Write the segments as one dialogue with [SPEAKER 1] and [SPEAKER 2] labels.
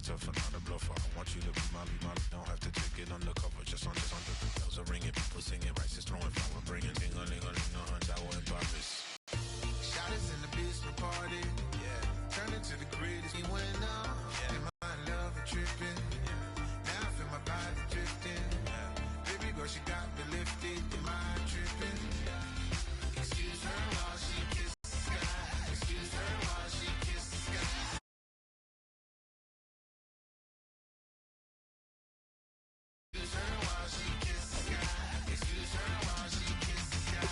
[SPEAKER 1] tough and not a bluffer. I want you to be my, don't have to take it undercover. Just under the bells are ringing, people singing, rice is throwing flower, bringing ding-a-ling-a-ling-a, tower and Paris. Shot is in the basement party, yeah. Turn into the greatest winner, yeah. In my love and tripping, yeah. Now I feel my body drifting, yeah. Baby girl, she got me lifted, am I tripping? Yeah. Excuse her while she kisses the sky. Excuse her while she kisses the sky. Excuse her while she kisses the sky. Excuse her while she kisses the sky.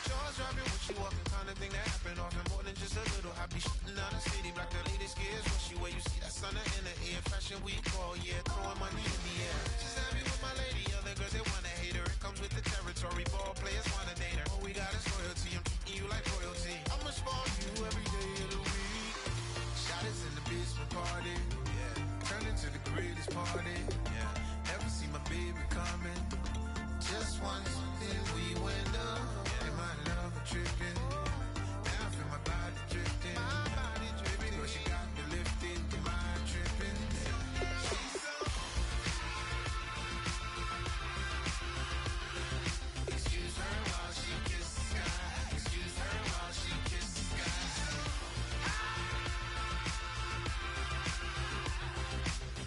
[SPEAKER 1] Jaws dropping when she walking, kind of thing that happen often more than just a little. I be shooting down the city, black the latest gears. When she where you see that sun in the air, fashion week all year, throwing money in the air. She's happy with my lady, other girls they wanna hate her. It comes with the territory, ball players wanna date her. All we got is loyalty, I'm treating you like royalty. I'ma spoil you every day of the week. Shot is in the basement party, yeah. Turn into the greatest party, yeah. Never see my baby coming. Just once, then we went up. In my love a tripping. Now I feel my body drifting. My body dripping. Girl, she got me lifted. Am I tripping? She's so. Excuse her while she kisses the sky. Excuse her while she kisses the sky.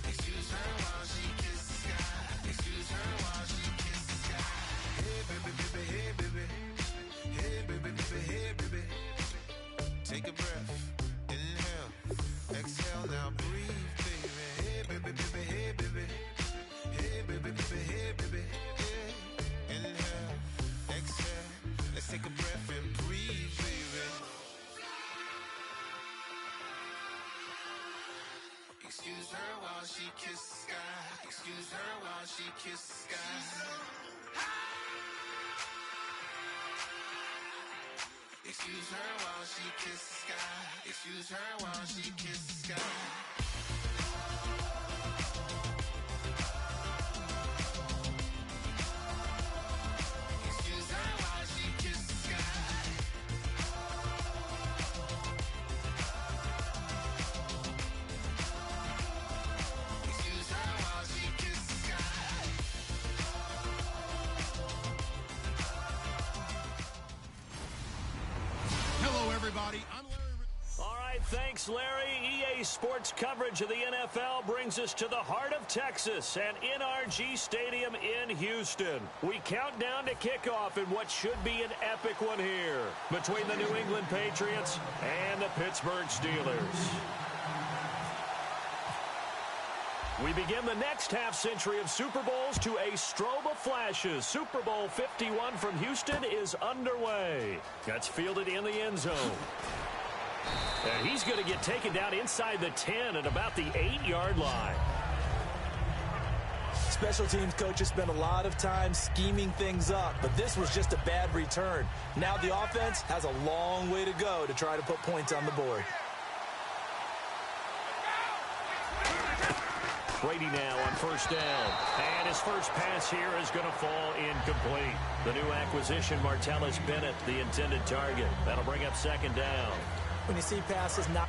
[SPEAKER 1] Excuse her while she kisses the sky. Excuse her while she kisses the sky. Hey baby, baby, hey baby. Hey baby, baby, hey baby. Take a breath, inhale, exhale, now breathe, baby. Hey baby, baby, hey baby. Hey baby, baby, hey baby. Hey, inhale, exhale. Let's take a breath and breathe, baby. Excuse her while she kisses the sky. Excuse her while she kisses the sky. Excuse her while she kisses the sky. Excuse her while she kisses the sky. Excuse her while she kisses the sky. Excuse her while she kisses the sky.
[SPEAKER 2] Hello, everybody. I'm Larry.
[SPEAKER 3] All right, thanks, Larry. EA Sports coverage of the NFL brings us to the heart of Texas and NRG Stadium in Houston. We count down to kickoff in what should be an epic one here between the New England Patriots and the Pittsburgh Steelers. We begin the next half-century of Super Bowls to a strobe of flashes. Super Bowl 51 from Houston is underway. That's fielded in the end zone. And he's going to get taken down inside the 10 at about the 8-yard line.
[SPEAKER 4] Special teams coaches spent a lot of time scheming things up, but this was just a bad return. Now the offense has a long way to go to try to put points on the board.
[SPEAKER 3] Brady now on first down. And his first pass here is going to fall incomplete. The new acquisition, Martellus Bennett, the intended target. That'll bring up second down.
[SPEAKER 4] When you see passes not...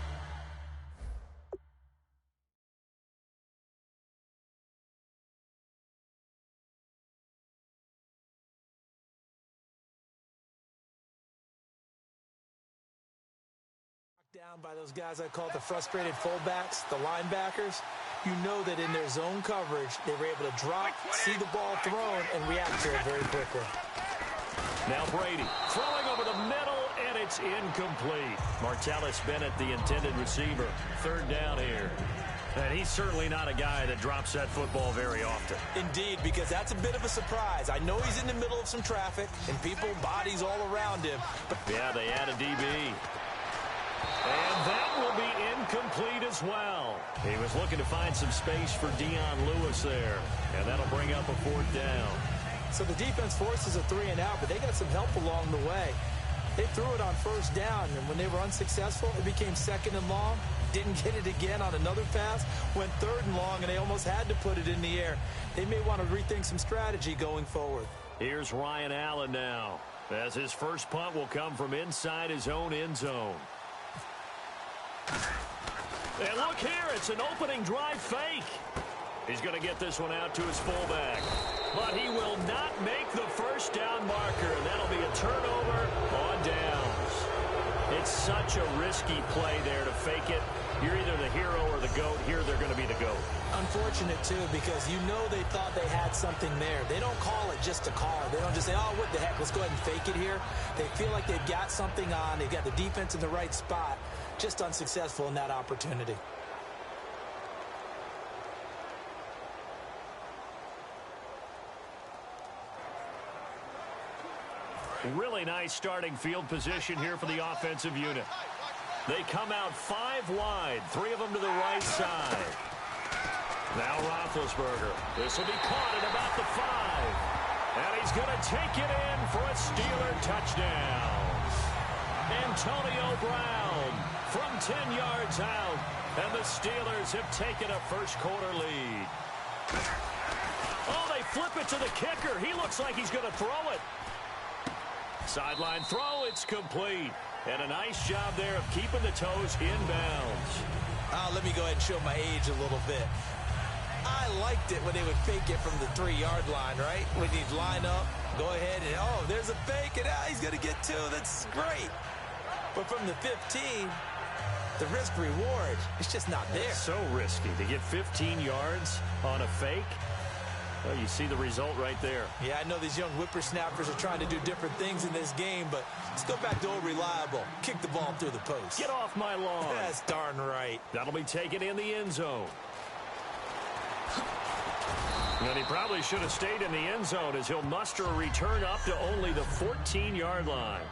[SPEAKER 4] down by those guys I call the frustrated fullbacks, the linebackers, you know that in their zone coverage, they were able to drop, see the ball thrown, and react to it very quickly.
[SPEAKER 3] Now Brady throwing over the middle, and it's incomplete. Martellus Bennett, the intended receiver. Third down here. And he's certainly not a guy that drops that football very often.
[SPEAKER 4] Indeed, because that's a bit of a surprise. I know he's in the middle of some traffic, and people, bodies all around him. But
[SPEAKER 3] yeah, they add a DB. And that will be incomplete as well. He was looking to find some space for Dion Lewis there. And that'll bring up a fourth down.
[SPEAKER 4] So the defense forces a 3-and-out, but they got some help along the way. They threw it on first down, and when they were unsuccessful, it became second and long. Didn't get it again on another pass. Went third and long, and they almost had to put it in the air. They may want to rethink some strategy going forward.
[SPEAKER 3] Here's Ryan Allen now, as his first punt will come from inside his own end zone. And look here, it's an opening drive fake. He's going to get this one out to his fullback. But he will not make the first down marker. And that'll be a turnover on downs. It's such a risky play there to fake it. You're either the hero or the GOAT. Here they're going to be the GOAT.
[SPEAKER 4] Unfortunate, too, because you know they thought they had something there. They don't call it just to call it. They don't just say, oh, what the heck, let's go ahead and fake it here. They feel like they've got something on. They've got the defense in the right spot. Just unsuccessful in that opportunity.
[SPEAKER 3] Really nice starting field position here for the offensive unit. They come out 5 wide, 3 of them to the right side. Now Roethlisberger. This will be caught at about the 5. And he's going to take it in for a Steeler touchdown. Antonio Brown from 10 yards out. And the Steelers have taken a first-quarter lead. Oh, they flip it to the kicker. He looks like he's going to throw it. Sideline throw, it's complete. And a nice job there of keeping the toes inbounds.
[SPEAKER 4] Let me go ahead and show my age a little bit. I liked it when they would fake it from the 3-yard line, right? When he'd line up, go ahead and, oh, there's a fake, and he's going to get 2. That's great. But from the 15, the risk-reward, it's just not there.
[SPEAKER 3] It's so risky to get 15 yards on a fake. Well, you see the result right there.
[SPEAKER 4] Yeah, I know these young whippersnappers are trying to do different things in this game, but let's go back to old reliable. Kick the ball through the post.
[SPEAKER 3] Get off my lawn.
[SPEAKER 4] That's darn right.
[SPEAKER 3] That'll be taken in the end zone. And he probably should have stayed in the end zone as he'll muster a return up to only the 14-yard line.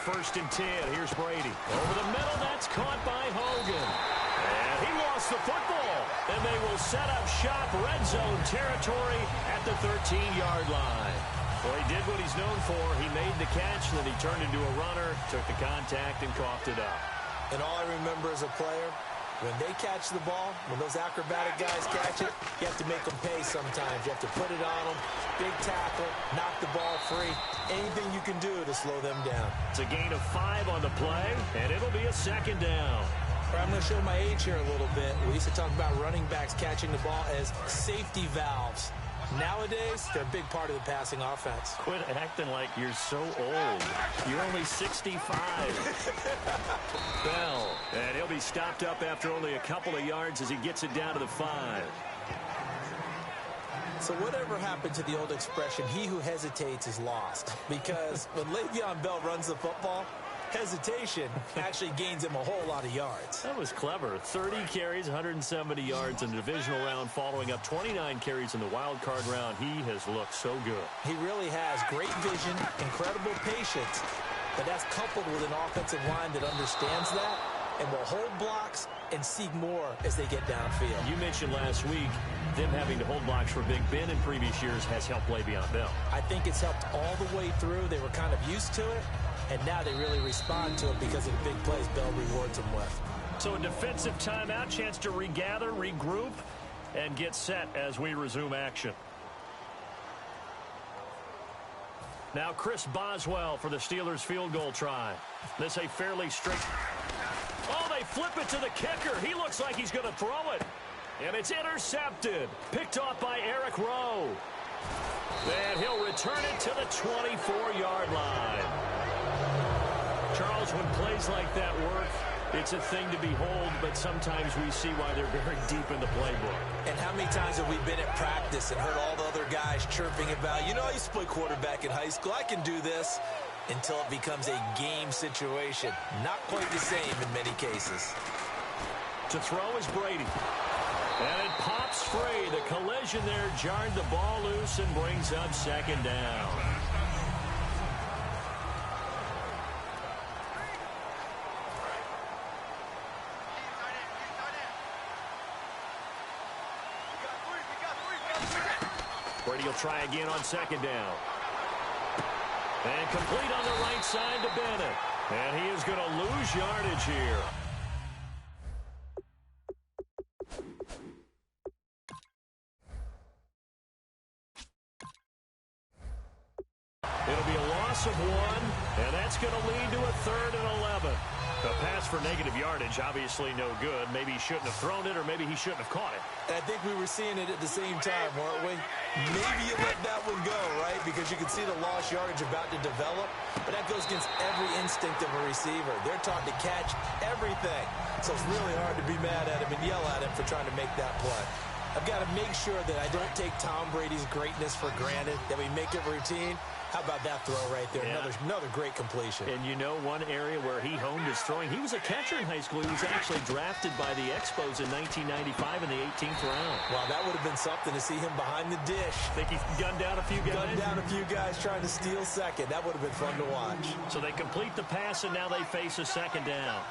[SPEAKER 3] First and 10. Here's Brady. Over the middle, that's caught by Hogan. And he lost the football. And they will set up shop red zone territory at the 13-yard line. Well, he did what he's known for. He made the catch, and then he turned into a runner, took the contact, and coughed it up.
[SPEAKER 4] And all I remember as a player, when they catch the ball, when those acrobatic guys catch it, you have to make them pay sometimes. You have to put it on them, big tackle, knock the ball free. Anything you can do to slow them down.
[SPEAKER 3] It's a gain of 5 on the play, and it'll be a second down.
[SPEAKER 4] I'm going to show my age here a little bit. We used to talk about running backs catching the ball as safety valves. Nowadays, they're a big part of the passing offense.
[SPEAKER 3] Quit acting like you're so old. You're only 65. Bell, and he'll be stopped up after only a couple of yards as he gets it down to the 5.
[SPEAKER 4] So whatever happened to the old expression, he who hesitates is lost? Because when Le'Veon Bell runs the football, hesitation actually gains him a whole lot of yards.
[SPEAKER 3] That was clever. 30 carries, 170 yards in the divisional round, following up 29 carries in the wild card round. He has looked so good.
[SPEAKER 4] He really has. Great vision, incredible patience, but that's coupled with an offensive line that understands that and will hold blocks and seek more as they get downfield.
[SPEAKER 3] You mentioned last week them having to hold blocks for Big Ben in previous years has helped Le'Veon Bell.
[SPEAKER 4] I think it's helped all the way through. They were kind of used to it, and now they really respond to it because of the big plays Bell rewards them with.
[SPEAKER 3] So a defensive timeout, chance to regather, regroup, and get set as we resume action. Now Chris Boswell for the Steelers field goal try. This a fairly straight... Oh, they flip it to the kicker. He looks like he's going to throw it. And it's intercepted. Picked off by Eric Rowe. And he'll return it to the 24-yard line. Charles, when plays like that work, it's a thing to behold, but sometimes we see why they're very deep in the playbook.
[SPEAKER 4] And how many times have we been at practice and heard all the other guys chirping about, you know, I used to play quarterback in high school. I can do this. Until it becomes a game situation. Not quite the same in many cases.
[SPEAKER 3] To throw is Brady. And it pops free. The collision there jarred the ball loose and brings up second down. Brady will try again on second down. And complete on the right side to Bennett. And he is going to lose yardage here. one, and that's going to lead to a 3rd and 11. The pass for negative yardage, obviously no good. Maybe he shouldn't have thrown it, or maybe he shouldn't have caught it.
[SPEAKER 4] And I think we were seeing it at the same time, weren't we? Maybe you let that one go, right? Because you can see the lost yardage about to develop. But that goes against every instinct of a receiver. They're taught to catch everything. So it's really hard to be mad at him and yell at him for trying to make that play. I've got to make sure that I don't take Tom Brady's greatness for granted, that we make it routine. How about that throw right there?
[SPEAKER 3] Yeah.
[SPEAKER 4] Another great completion.
[SPEAKER 3] And you know one area where he honed his throwing? He was a catcher in high school. He was actually drafted by the Expos in 1995 in the 18th round.
[SPEAKER 4] Wow, that would have been something to see him behind the dish.
[SPEAKER 3] Think he gunned down a few guys?
[SPEAKER 4] Gunned down a few guys trying to steal second. That would have been fun to watch.
[SPEAKER 3] So they complete the pass, and now they face a 2nd down.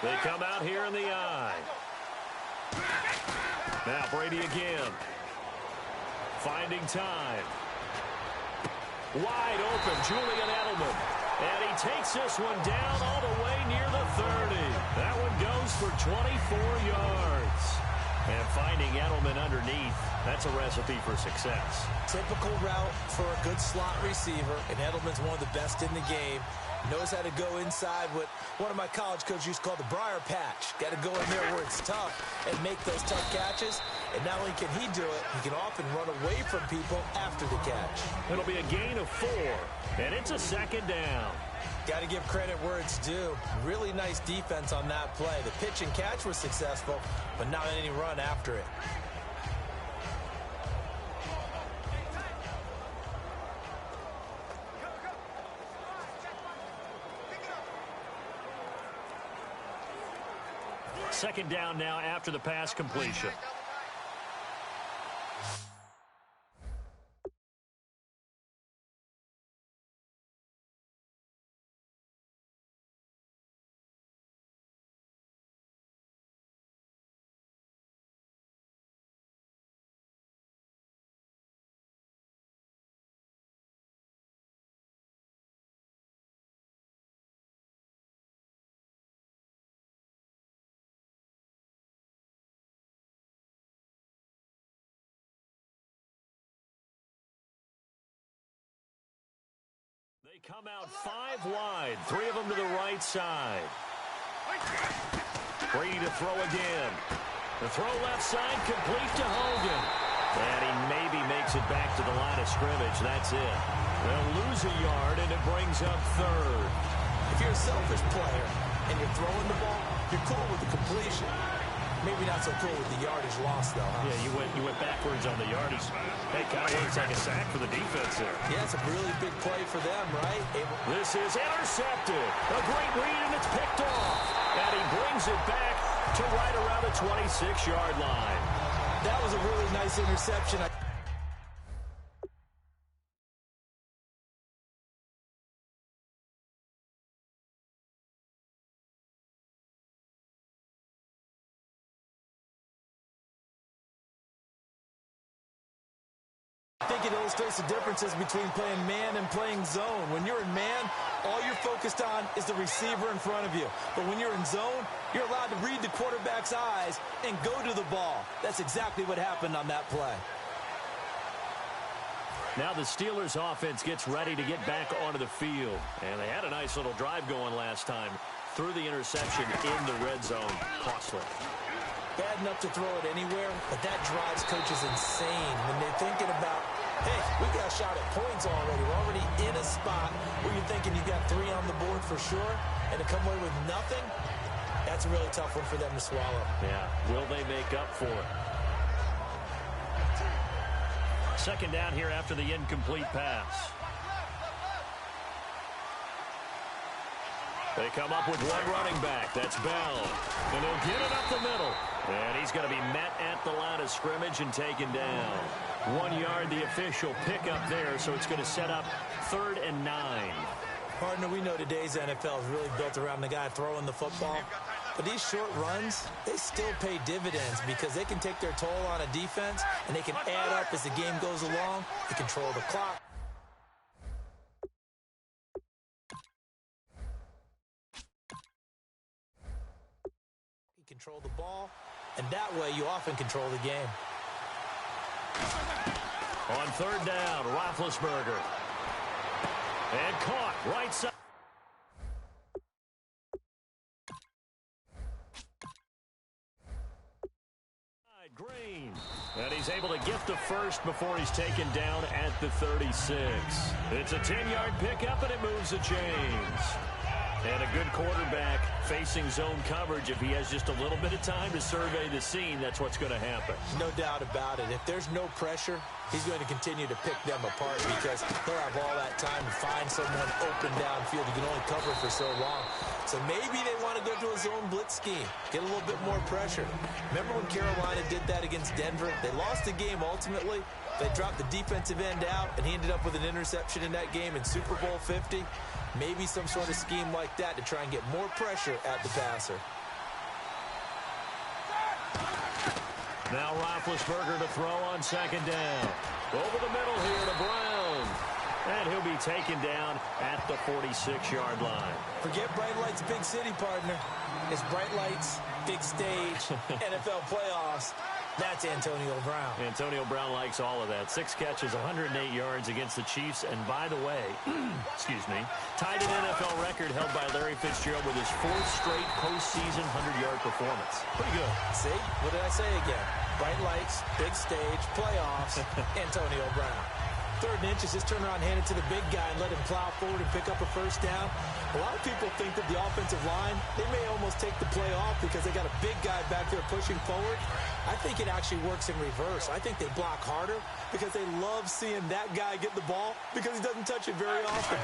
[SPEAKER 3] They come out here in the I. Now Brady again. Finding time. Wide open, Julian Edelman. And he takes this one down all the way near the 30. That one goes for 24 yards. And finding Edelman underneath, that's a recipe for success.
[SPEAKER 4] Typical route for a good slot receiver, and Edelman's one of the best in the game. Knows how to go inside what one of my college coaches used to call the briar patch. Got to go in there where it's tough and make those tough catches. And not only can he do it, he can often run away from people after the catch.
[SPEAKER 3] It'll be a gain of 4, and it's a 2nd down.
[SPEAKER 4] Got to give credit where it's due. Really nice defense on that play. The pitch and catch was successful, but not any run after it.
[SPEAKER 3] Second down now after the pass completion. They come out 5 wide, 3 of them to the right side. Brady to throw again. The throw left side, complete to Hogan. And he maybe makes it back to the line of scrimmage. That's it. They'll lose a yard, and it brings up 3rd.
[SPEAKER 4] If you're a selfish player and you're throwing the ball, you're cool with the completion. Maybe not so cool with the yardage loss, though, huh?
[SPEAKER 3] Yeah, you went backwards on the yardage. Hey, kind of looks like a sack for the defense there.
[SPEAKER 4] Yeah, it's a really big play for them, right?
[SPEAKER 3] This is intercepted. A great read, and it's picked off. And he brings it back to right around the 26-yard line.
[SPEAKER 4] That was a really nice interception. I think it illustrates the differences between playing man and playing zone. When you're in man, all you're focused on is the receiver in front of you. But when you're in zone, you're allowed to read the quarterback's eyes and go to the ball. That's exactly what happened on that play.
[SPEAKER 3] Now the Steelers offense gets ready to get back onto the field. And they had a nice little drive going last time. Through the interception in the red zone. Costly.
[SPEAKER 4] Bad enough to throw it anywhere, but that drives coaches insane when they're thinking about, hey, we got a shot at points already. We're already in a spot where you're thinking you got 3 on the board for sure, and to come away with nothing, that's a really tough one for them to swallow.
[SPEAKER 3] Yeah, will they make up for it? Second down here after the incomplete pass. They come up with one running back. That's Bell. And he'll get it up the middle. And he's going to be met at the line of scrimmage and taken down. 1 yard, the official pickup there, so it's going to set up 3rd and 9.
[SPEAKER 4] Partner, we know today's NFL is really built around the guy throwing the football. But these short runs, they still pay dividends because they can take their toll on a defense, and they can add up as the game goes along. They control the clock. You control the ball, and that way you often control the game.
[SPEAKER 3] On third down, Roethlisberger. And caught right side. Green. And he's able to get the first before he's taken down at the 36. It's a 10-yard pickup, and it moves the chains. And a good quarterback facing zone coverage. If he has just a little bit of time to survey the scene, that's what's going to happen.
[SPEAKER 4] No doubt about it. If there's no pressure, he's going to continue to pick them apart because he'll have all that time to find someone open downfield. He can only cover for so long. So maybe they want to go to a zone blitz scheme, get a little bit more pressure. Remember when Carolina did that against Denver? They lost the game ultimately. They dropped the defensive end out, and he ended up with an interception in that game in Super Bowl 50. Maybe some sort of scheme like that to try and get more pressure at the passer.
[SPEAKER 3] Now Roethlisberger to throw on second down. Over the middle here to Brown. And he'll be taken down at the 46-yard line.
[SPEAKER 4] Forget Bright Lights, big city, partner. It's Bright Lights, big stage, NFL playoffs. That's Antonio Brown.
[SPEAKER 3] Antonio Brown likes all of that. 6 catches, 108 yards against the Chiefs. And by the way, excuse me, tied an NFL record held by Larry Fitzgerald with his 4th straight postseason 100-yard performance. Pretty good.
[SPEAKER 4] See? What did I say again? Bright lights, big stage, playoffs, Antonio Brown. 3rd and inches, just turn around, hand it to the big guy, and let him plow forward and pick up a first down. A lot of people think that the offensive line, they may almost take the play off because they got a big guy back there pushing forward. I think it actually works in reverse. I think they block harder because they love seeing that guy get the ball because he doesn't touch it very often.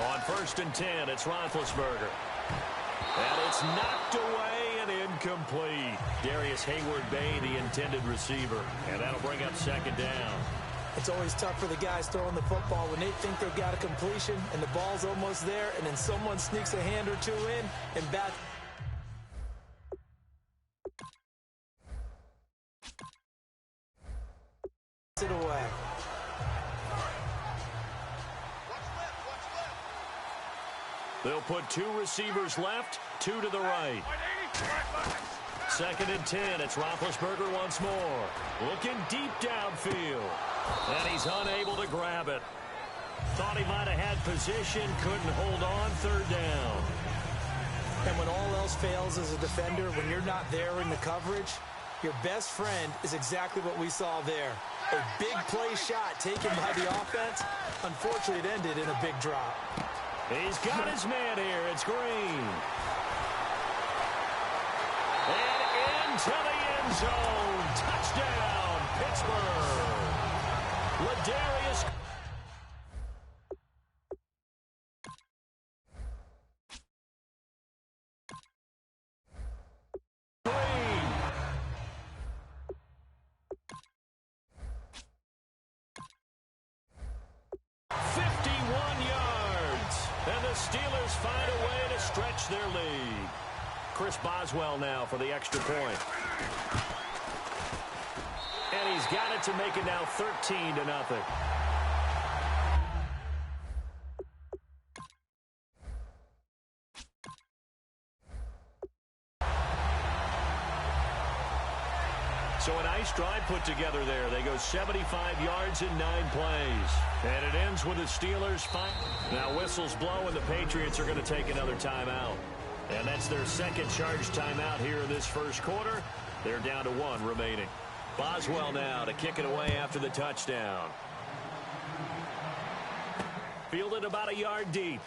[SPEAKER 3] On 1st and 10, it's Roethlisberger. And it's knocked away and incomplete. Darius Hayward-Bay, the intended receiver. And that'll bring up 2nd down.
[SPEAKER 4] It's always tough for the guys throwing the football when they think they've got a completion and the ball's almost there, and then someone sneaks a hand or two in and bat. It away.
[SPEAKER 3] They'll put 2 receivers left, 2 to the right. 2nd and 10. It's Roethlisberger once more. Looking deep downfield. And he's unable to grab it. Thought he might have had position, couldn't hold on. 3rd down.
[SPEAKER 4] And when all else fails as a defender, when you're not there in the coverage, your best friend is exactly what we saw there. A big play shot taken by the offense. Unfortunately, it ended in a big drop.
[SPEAKER 3] He's got his man here. It's Green. And into the end zone. Touchdown, Pittsburgh. Ladarius Green. 51 yards. And the Steelers find a way to stretch their lead. Chris Boswell now for the extra point. And he's got it to make it now 13-0. So a nice drive put together there. They go 75 yards in 9 plays. And it ends with the Steelers fight. Now whistles blow and the Patriots are going to take another timeout. And that's their 2nd charge timeout here in this 1st quarter. They're down to 1 remaining. Boswell now to kick it away after the touchdown. Fielded about a yard deep.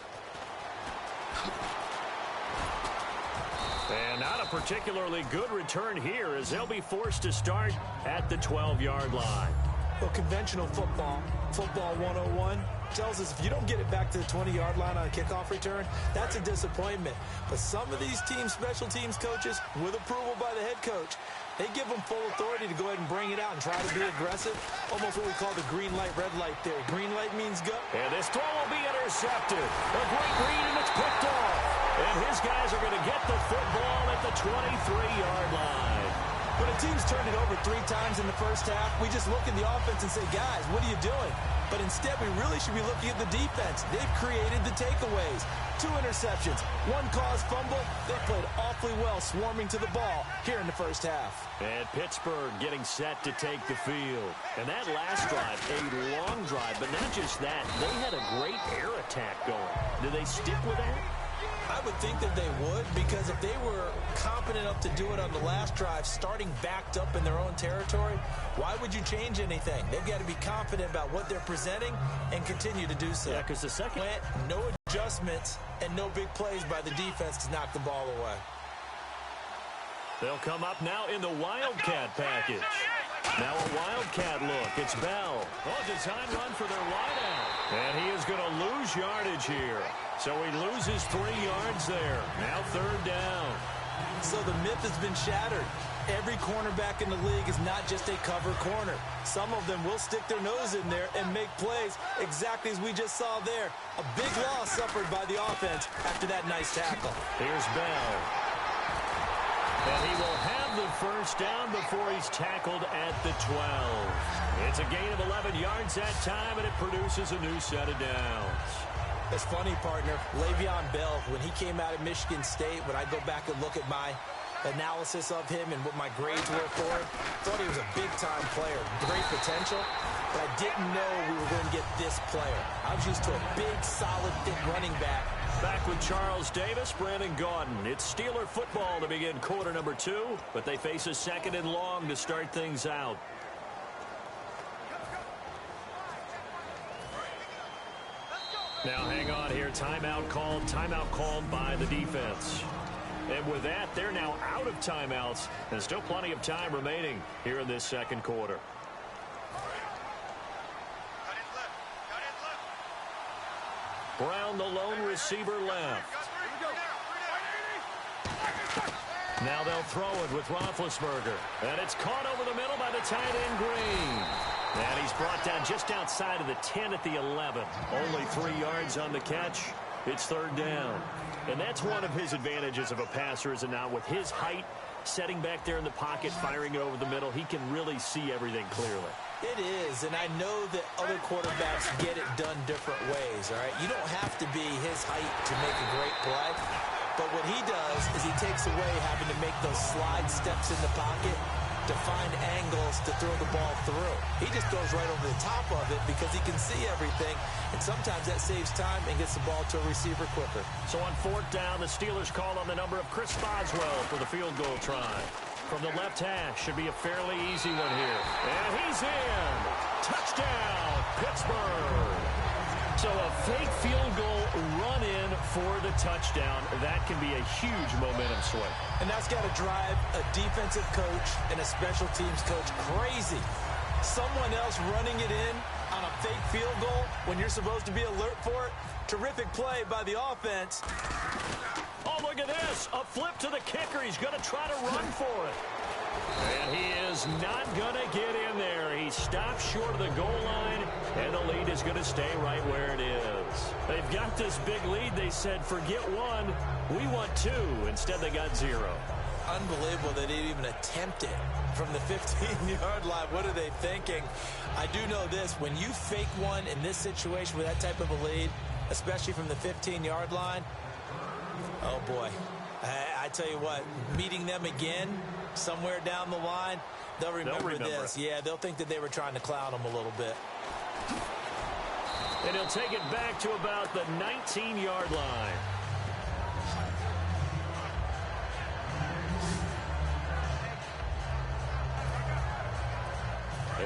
[SPEAKER 3] And not a particularly good return here as they'll be forced to start at the 12-yard line.
[SPEAKER 4] Well, conventional football, football 101, tells us if you don't get it back to the 20-yard line on a kickoff return, that's a disappointment. But some of these teams, special teams coaches, with approval by the head coach, they give them full authority to go ahead and bring it out and try to be aggressive. Almost what we call the green light, red light theory. Green light means go.
[SPEAKER 3] And this throw will be intercepted. A great read, and it's picked off. And his guys are going to get the football at the 23-yard line.
[SPEAKER 4] When a team's turned it over 3 times in the first half, we just look at the offense and say, guys, what are you doing? But instead, we really should be looking at the defense. They've created the takeaways. 2 interceptions, 1 caused fumble. They played awfully well swarming to the ball here in the first half.
[SPEAKER 3] And Pittsburgh getting set to take the field. And that last drive, a long drive, but not just that. They had a great air attack going. Do they stick with that?
[SPEAKER 4] I would think that they would, because if they were competent enough to do it on the last drive, starting backed up in their own territory, why would you change anything? They've got to be confident about what they're presenting and continue to do so.
[SPEAKER 3] Yeah, because the second...
[SPEAKER 4] No adjustments and no big plays by the defense to knock the ball away.
[SPEAKER 3] They'll come up now in the Wildcat package. Now a Wildcat look. It's Bell. Oh, design run for their wideout. And he is going to lose yardage here. So he loses 3 yards there. Now 3rd down.
[SPEAKER 4] So the myth has been shattered. Every cornerback in the league is not just a cover corner. Some of them will stick their nose in there and make plays exactly as we just saw there. A big loss suffered by the offense after that nice tackle.
[SPEAKER 3] Here's Bell. And he will have the first down before he's tackled at the 12. It's a gain of 11 yards that time, and it produces a new set of downs.
[SPEAKER 4] It's funny, partner. Le'Veon Bell, when he came out of Michigan State, when I go back and look at my analysis of him and what my grades were for him, thought he was a big-time player, great potential, but I didn't know we were going to get this player. I was used to a big, solid, thick running back.
[SPEAKER 3] Back with Charles Davis, Brandon Gaudin. It's Steeler football to begin quarter number 2, but they face a 2nd and long to start things out. Now hang on here. Timeout called by the defense. And with that, they're now out of timeouts. There's still plenty of time remaining here in this 2nd quarter. Brown, the lone receiver, left. Now they'll throw it with Roethlisberger. And it's caught over the middle by the tight end, Green. And he's brought down just outside of the 10 at the 11. Only 3 yards on the catch. It's 3rd down. And that's one of his advantages of a passer, is it not? With his height, setting back there in the pocket, firing it over the middle, he can really see everything clearly.
[SPEAKER 4] It is, and I know that other quarterbacks get it done different ways, all right? You don't have to be his height to make a great play, but what he does is he takes away having to make those slide steps in the pocket to find angles to throw the ball through. He just goes right over the top of it because he can see everything, and sometimes that saves time and gets the ball to a receiver quicker.
[SPEAKER 3] So on 4th down, the Steelers call on the number of Chris Boswell for the field goal try. From the left hash, should be a fairly easy one here. And he's in. Touchdown, Pittsburgh. So a fake field goal run in for the touchdown. That can be a huge momentum swing.
[SPEAKER 4] And that's got to drive a defensive coach and a special teams coach crazy. Someone else running it in on a fake field goal when you're supposed to be alert for it. Terrific play by the offense.
[SPEAKER 3] Oh, look at this. A flip to the kicker. He's going to try to run for it. And he is not going to get in there. He stopped short of the goal line, and the lead is going to stay right where it is. They've got this big lead. They said, forget 1. We want 2. Instead, they got 0.
[SPEAKER 4] Unbelievable that they even attempt it from the 15-yard line. What are they thinking? I do know this. When you fake one in this situation with that type of a lead, especially from the 15-yard line, oh, boy. I tell you what, meeting them again somewhere down the line, they'll remember this. Yeah, they'll think that they were trying to clown them a little bit.
[SPEAKER 3] And he'll take it back to about the 19-yard line.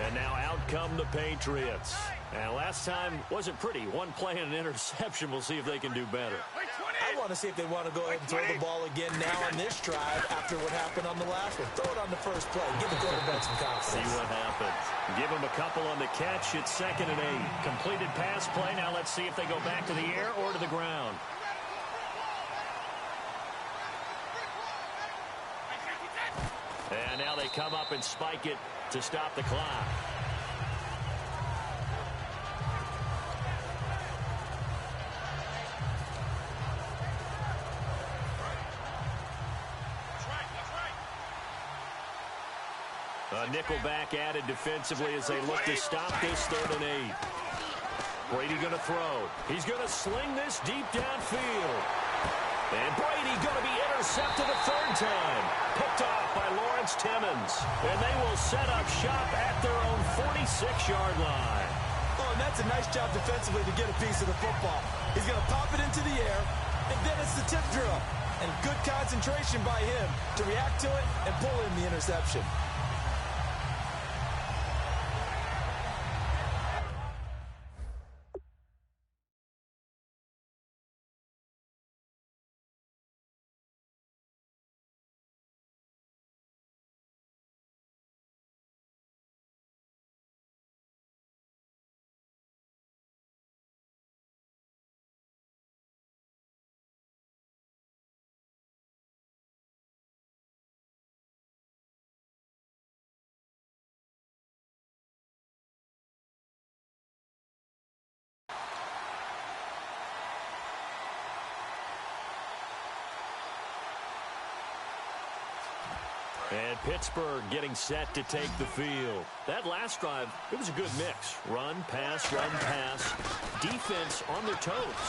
[SPEAKER 3] And now out come the Patriots. And last time wasn't pretty. 1 play and an interception. We'll see if they can do better.
[SPEAKER 4] I want to see if they want to go ahead and throw the ball again now on this drive after what happened on the last one. Throw it on the first play. Give the quarterback some confidence.
[SPEAKER 3] See what happens. Give him a couple on the catch. It's 2nd and 8. Completed pass play. Now let's see if they go back to the air or to the ground. And now they come up and spike it to stop the clock. A nickel back added defensively as they look to stop this 3rd and 8. Brady going to throw. He's going to sling this deep downfield. And Brady going to be intercepted a 3rd time. Picked off by Lawrence Timmons. And they will set up shop at their own 46-yard line.
[SPEAKER 4] Oh, and that's a nice job defensively to get a piece of the football. He's going to pop it into the air, and then it's the tip drill. And good concentration by him to react to it and pull in the interception.
[SPEAKER 3] And Pittsburgh getting set to take the field. That last drive, it was a good mix. Run, pass, defense on their toes.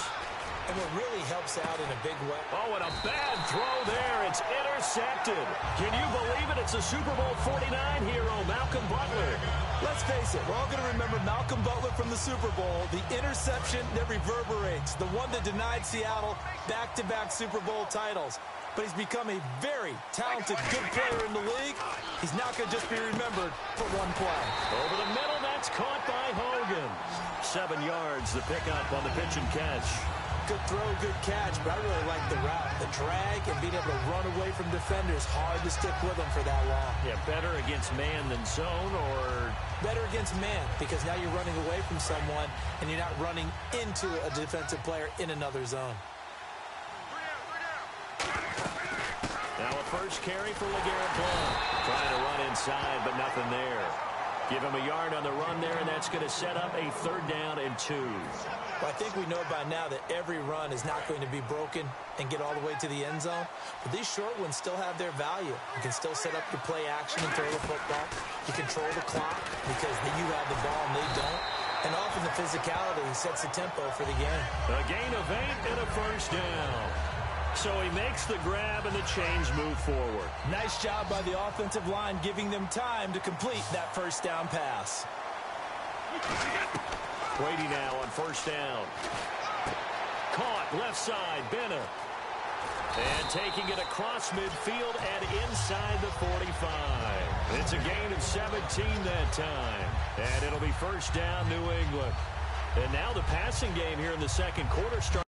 [SPEAKER 4] And what really helps out in a big way.
[SPEAKER 3] Oh, and a bad throw there. It's intercepted. Can you believe it? It's a Super Bowl 49 hero, Malcolm Butler.
[SPEAKER 4] Let's face it, we're all going to remember Malcolm Butler from the Super Bowl, the interception that reverberates, the one that denied Seattle back-to-back Super Bowl titles. But he's become a very talented, good player in the league. He's not going to just be remembered for one play.
[SPEAKER 3] Over the middle, that's caught by Hogan. 7 yards, the pickup on the pitch and catch.
[SPEAKER 4] Good throw, good catch, but I really like the route. The drag and being able to run away from defenders, hard to stick with them for that long.
[SPEAKER 3] Yeah, better against man than zone, or?
[SPEAKER 4] Better against man, because now you're running away from someone and you're not running into a defensive player in another zone.
[SPEAKER 3] Now a first carry for LeGarrette Blount. Trying to run inside, but nothing there. Give him a yard on the run there, and that's going to set up a 3rd down and 2.
[SPEAKER 4] Well, I think we know by now that every run is not going to be broken and get all the way to the end zone. But these short ones still have their value. You can still set up your play action and throw the football. You control the clock because you have the ball and they don't. And often the physicality sets the tempo for the game.
[SPEAKER 3] A gain of 8 and a first down. So he makes the grab and the chains move forward.
[SPEAKER 4] Nice job by the offensive line giving them time to complete that first down pass.
[SPEAKER 3] Brady now on first down. Caught left side, Bennett. And taking it across midfield and inside the 45. It's a gain of 17 that time. And it'll be first down, New England. And now the passing game here in the second quarter starts.